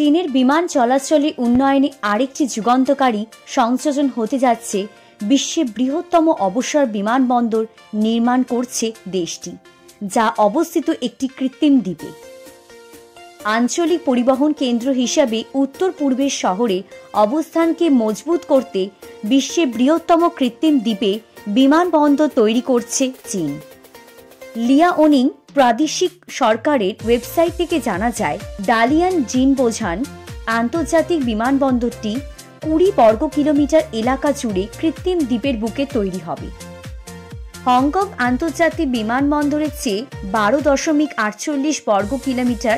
চীনের বিমান চলাচলে উন্নয়নে আরেকটি যুগান্তকারী সংযোজন হতে যাচ্ছে। বিশ্বের বৃহত্তম অবসর বিমানবন্দর নির্মাণ করছে দেশটি, যা অবস্থিত একটি কৃত্রিম দ্বীপে। আঞ্চলিক পরিবহন কেন্দ্র হিসাবে উত্তর পূর্বের শহরে অবস্থানকে মজবুত করতে বিশ্বের বৃহত্তম কৃত্রিম দ্বীপে বিমানবন্দর তৈরি করছে চীন। লিয়াওনিং প্রাদেশিক সরকারের ওয়েবসাইট থেকে জানা যায়, ডালিয়ান জিনবোঝান আন্তর্জাতিক বিমানবন্দরটি 20 বর্গ কিলোমিটার এলাকা জুড়ে কৃত্রিম দ্বীপের বুকে তৈরি হবে। হংকং আন্তর্জাতিক বিমানবন্দরের চেয়ে 12.48 বর্গ কিলোমিটার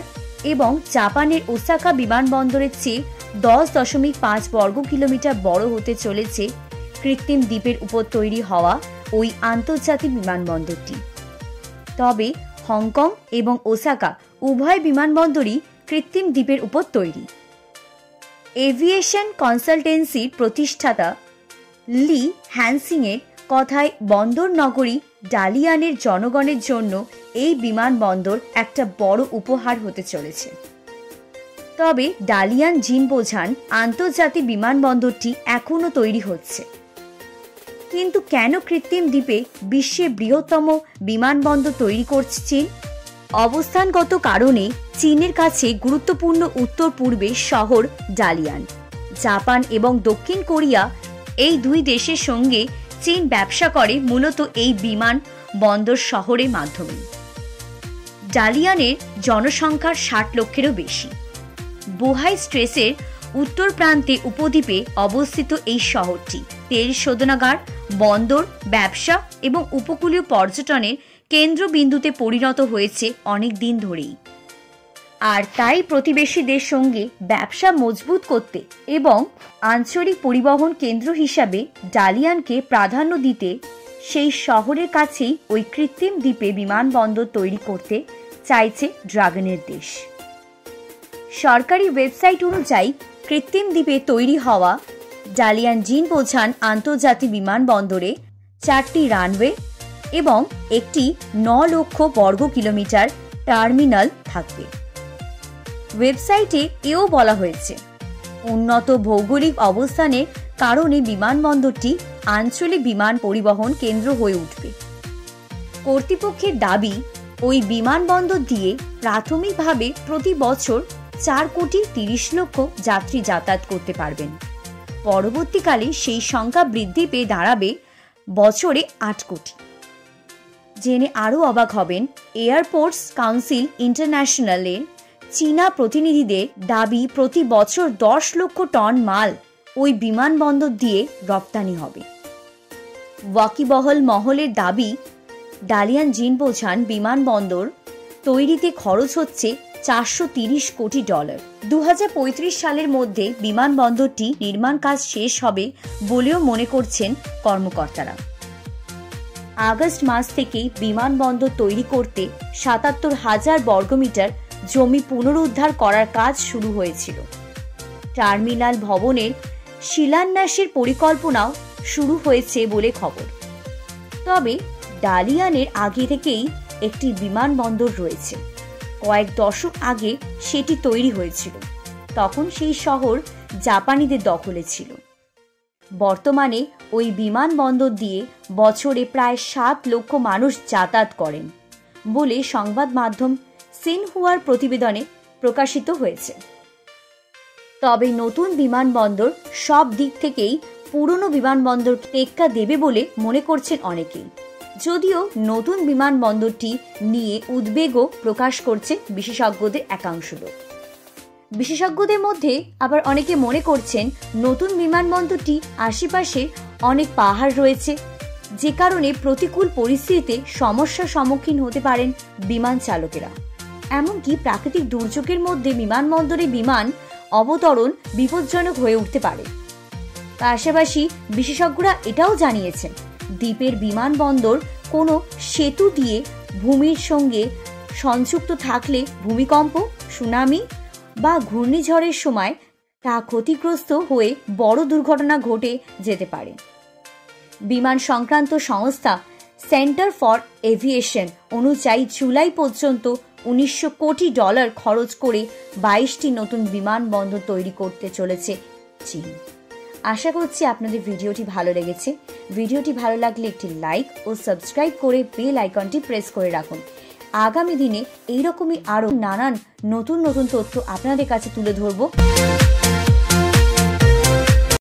এবং জাপানের ওসাকা বিমানবন্দরের চেয়ে 10.5 বর্গ কিলোমিটার বড় হতে চলেছে কৃত্রিম দ্বীপের উপর তৈরি হওয়া ওই আন্তর্জাতিক বিমানবন্দরটি। তবে হংকং এবং ওসাকা উভয় বিমানবন্দরই কৃত্রিম দ্বীপের উপর তৈরি। এভিয়েশন কনসালটেন্সির প্রতিষ্ঠাতা লি হ্যানসিংয়ের কথায়, বন্দর নগরী ডালিয়ানের জনগণের জন্য এই বিমানবন্দর একটা বড় উপহার হতে চলেছে। তবে ডালিয়ান জিনবোঝান আন্তর্জাতিক বিমানবন্দরটি এখনও তৈরি হচ্ছে। কিন্তু কেন কৃত্রিম দ্বীপে বিশ্বের বৃহত্তম বিমানবন্দর তৈরি করছে চীন? অবস্থানগত কারণে চীনের কাছে গুরুত্বপূর্ণ উত্তর পূর্বের শহর ডালিয়ান। জাপান এবং দক্ষিণ কোরিয়া এই দুই দেশের সঙ্গে চীন ব্যবসা করে মূলত এই বিমান বন্দর শহরের মাধ্যমে। ডালিয়ানের জনসংখ্যার 60 লক্ষেরও বেশি। বোহাই স্ট্রেসের উত্তর প্রান্তে উপদ্বীপে অবস্থিত এই শহরটি তেল শোধনাগার, বন্দর, ব্যবসা এবং উপকূলীয় পর্যটনের কেন্দ্রবিন্দুতে পরিণত হয়েছে অনেক দিন ধরেই। আর তাই প্রতিবেশীদের সঙ্গে ব্যবসা মজবুত করতে এবং আঞ্চলিক পরিবহন কেন্দ্র হিসাবে ডালিয়ানকে প্রাধান্য দিতে সেই শহরের কাছেই ওই কৃত্রিম দ্বীপে বিমানবন্দর তৈরি করতে চাইছে ড্রাগনের দেশ। সরকারি ওয়েবসাইট অনুযায়ী কৃত্রিম দ্বীপে তৈরি হওয়া ডালিয়ান জিনবোঝান আন্তর্জাতিক বিমানবন্দরে 4টি রানওয়ে এবং একটি 9 লক্ষ বর্গ কিলোমিটার টার্মিনাল থাকবে। ওয়েবসাইটে এও বলা হয়েছে, উন্নত ভৌগোলিক অবস্থানের কারণে বিমানবন্দরটি আঞ্চলিক বিমান পরিবহন কেন্দ্র হয়ে উঠবে। কর্তৃপক্ষের দাবি, ওই বিমানবন্দর দিয়ে প্রাথমিকভাবে প্রতি বছর 4,30,00,000 যাত্রী যাতায়াত করতে পারবেন। পরবর্তীকালে সেই সংখ্যা বৃদ্ধি পেয়ে দাঁড়াবে বছরে 8 কোটি। জেনে আরও অবাক হবেন, এয়ারপোর্টস কাউন্সিল ইন্টারন্যাশনালের চীনা প্রতিনিধিদের দাবি, প্রতি বছর 10 লক্ষ টন মাল ওই বিমানবন্দর দিয়ে রপ্তানি হবে। ওয়াকিবহল মহলের দাবি, ডালিয়ান জিনবোঝান বিমানবন্দর তৈরিতে খরচ হচ্ছে $430 কোটি। 2035 সালের মধ্যে বিমানবন্দরটি নির্মাণ কাজ শেষ হবে বলেও মনে করছেন কর্মকর্তারা। আগস্ট মাস থেকেই বিমানবন্দর তৈরি করতে 77,000 বর্গমিটার জমি পুনরুদ্ধার করার কাজ শুরু হয়েছিল। টার্মিনাল ভবনের শিলান্যাসের পরিকল্পনাও শুরু হয়েছে বলে খবর। তবে ডালিয়ানের আগে থেকেই একটি বিমানবন্দর রয়েছে। কয়েক দশক আগে সেটি তৈরি হয়েছিল, তখন সেই শহর জাপানিদের দখলে ছিল। বর্তমানে ওই বিমানবন্দর দিয়ে বছরে প্রায় 7 লক্ষ মানুষ যাতায়াত করেন বলে সংবাদ মাধ্যম সিনহুয়ার প্রতিবেদনে প্রকাশিত হয়েছে। তবে নতুন বিমানবন্দর সব দিক থেকেই পুরনো বিমানবন্দর টেক্কা দেবে বলে মনে করছেন অনেকেই। যদিও নতুন বিমানবন্দরটি নিয়ে উদ্বেগও প্রকাশ করছে বিশেষজ্ঞদের একাংশ লোক। বিশেষজ্ঞদের মধ্যে আবার অনেকে মনে করছেন, নতুন বিমানবন্দরটি আশেপাশে অনেক পাহাড় রয়েছে, যে কারণে প্রতিকূল পরিস্থিতিতে সমস্যার সম্মুখীন হতে পারেন বিমান চালকেরা। এমনকি প্রাকৃতিক দুর্যোগের মধ্যে বিমানবন্দরে বিমান অবতরণ বিপজ্জনক হয়ে উঠতে পারে। পাশাপাশি বিশেষজ্ঞরা এটাও জানিয়েছেন, দ্বীপের বিমানবন্দর কোনো সেতু দিয়ে ভূমির সঙ্গে সংযুক্ত থাকলে ভূমিকম্প, সুনামি বা ঘূর্ণিঝড়ের সময় তা ক্ষতিগ্রস্ত হয়ে বড় দুর্ঘটনা ঘটে যেতে পারে। বিমান সংক্রান্ত সংস্থা সেন্টার ফর এভিয়েশন অনুযায়ী জুলাই পর্যন্ত $1900 কোটি খরচ করে 22টি নতুন বিমানবন্দর তৈরি করতে চলেছে চীন। আশা করছি আপনাদের ভিডিওটি ভালো লেগেছে। ভিডিওটি ভালো লাগলে একটি লাইক ও সাবস্ক্রাইব করে বেল আইকনটি প্রেস করে রাখুন। আগামী দিনে এইরকমই আরও নানান নতুন তথ্য আপনাদের কাছে তুলে ধরব।